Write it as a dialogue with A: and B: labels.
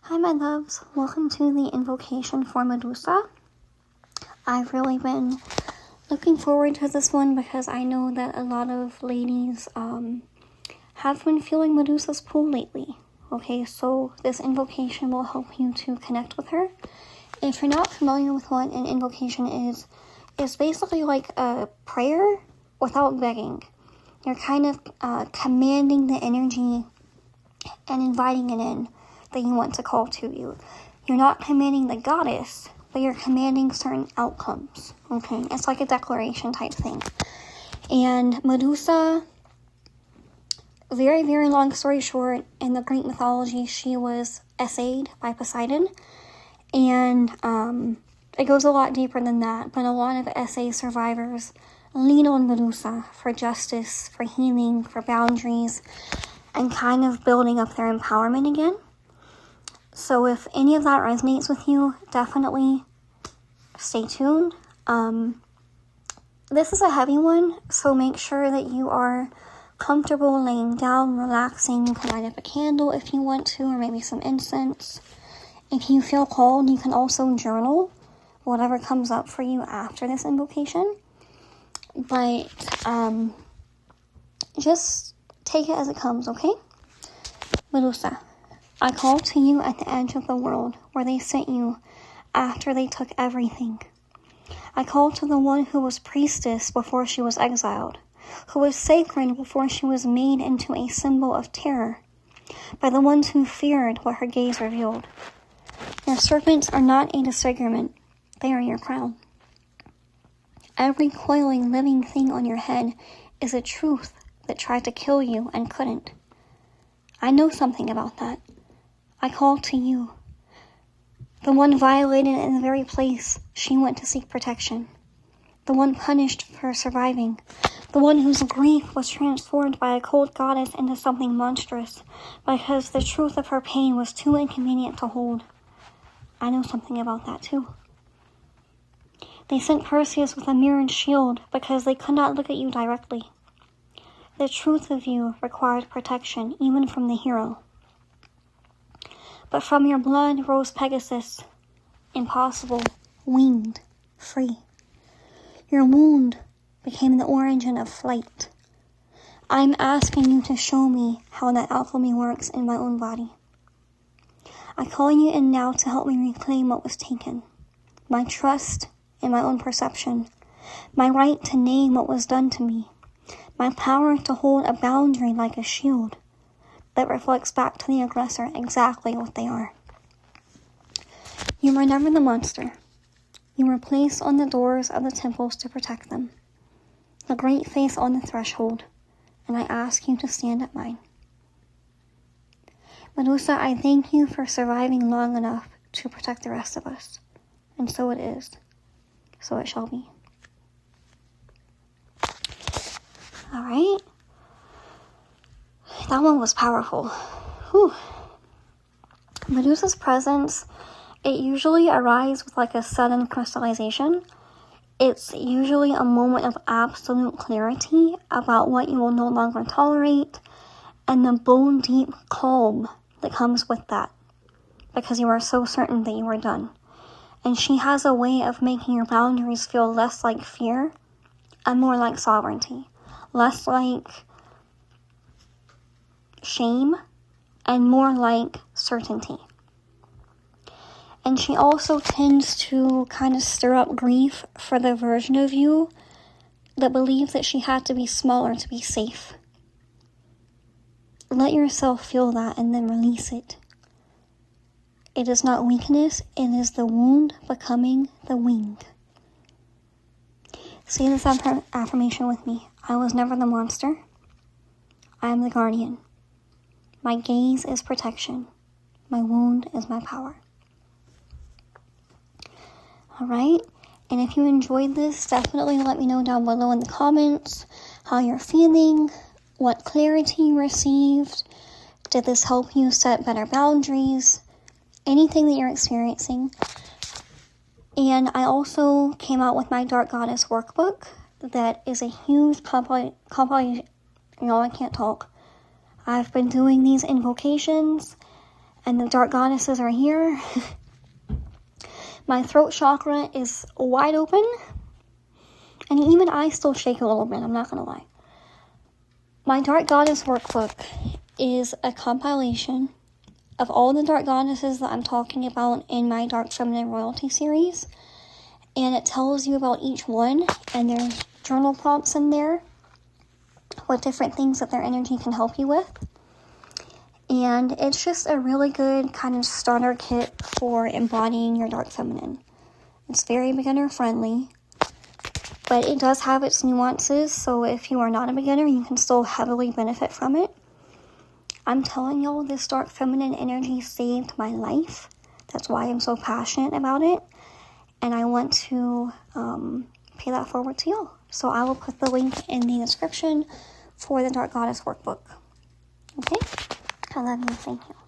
A: Hi my loves, welcome to the invocation for Medusa. I've really been looking forward to this one because I know that a lot of ladies have been feeling Medusa's pull lately. Okay, so this invocation will help you to connect with her. If you're not familiar with what an invocation is, it's basically like a prayer without begging. You're kind of commanding the energy and inviting it in that you want to call to you. You're not commanding the goddess, but you're commanding certain outcomes. Okay, it's like a declaration type thing. And Medusa, very, very long story short, in the Greek mythology, she was essayed by Poseidon. And it goes a lot deeper than that, but a lot of essay survivors lean on Medusa for justice, for healing, for boundaries, and kind of building up their empowerment again. So if any of that resonates with you, definitely stay tuned. This is a heavy one, so make sure that you are comfortable laying down, relaxing. You can light up a candle if you want to, or maybe some incense. If you feel called, you can also journal whatever comes up for you after this invocation. But just take it as it comes, okay? Medusa, I call to you at the edge of the world where they sent you after they took everything. I call to the one who was priestess before she was exiled, who was sacred before she was made into a symbol of terror, by the ones who feared what her gaze revealed. Your serpents are not a disfigurement, they are your crown. Every coiling living thing on your head is a truth that tried to kill you and couldn't. I know something about that. I call to you, the one violated in the very place she went to seek protection, the one punished for surviving, the one whose grief was transformed by a cold goddess into something monstrous because the truth of her pain was too inconvenient to hold. I know something about that too. They sent Perseus with a mirrored shield because they could not look at you directly. The truth of you required protection even from the hero. But from your blood rose Pegasus, impossible, winged, free. Your wound became the origin of flight. I'm asking you to show me how that alchemy works in my own body. I call you in now to help me reclaim what was taken. My trust in my own perception. My right to name what was done to me. My power to hold a boundary like a shield that reflects back to the aggressor exactly what they are. You were never the monster. You were placed on the doors of the temples to protect them. The great face on the threshold, and I ask you to stand at mine. Medusa, I thank you for surviving long enough to protect the rest of us. And so it is. So it shall be. Alright. That one was powerful. Whew. Medusa's presence, it usually arrives with like a sudden crystallization. It's usually a moment of absolute clarity about what you will no longer tolerate and the bone deep calm that comes with that because you are so certain that you are done. And she has a way of making your boundaries feel less like fear and more like sovereignty. Less like shame and more like certainty. And she also tends to kind of stir up grief for the version of you that believes that she had to be smaller to be safe. Let yourself feel that and then release it. It is not weakness, it is the wound becoming the wing. Say this affirmation with me. I was never the monster. I am the guardian. My gaze is protection. My wound is my power. Alright, and if you enjoyed this, definitely let me know down below in the comments how you're feeling, what clarity you received, did this help you set better boundaries, anything that you're experiencing. And I also came out with my Dark Goddess workbook that is a huge compilation. No, I can't talk. I've been doing these invocations And the dark goddesses are here. My throat chakra is wide open. And even I still shake a little bit, I'm not going to lie. My Dark Goddess workbook is a compilation of all the dark goddesses that I'm talking about in my Dark Feminine Royalty series. And it tells you about each one. And there's journal prompts in there with different things that their energy can help you with. And it's just a really good kind of starter kit for embodying your Dark Feminine. It's very beginner friendly, but it does have its nuances, so if you are not a beginner, you can still heavily benefit from it. I'm telling y'all, this Dark Feminine energy saved my life. That's why I'm so passionate about it, and I want to pay that forward to y'all. So I will put the link in the description for the Dark Goddess workbook. Okay? I love you. Thank you.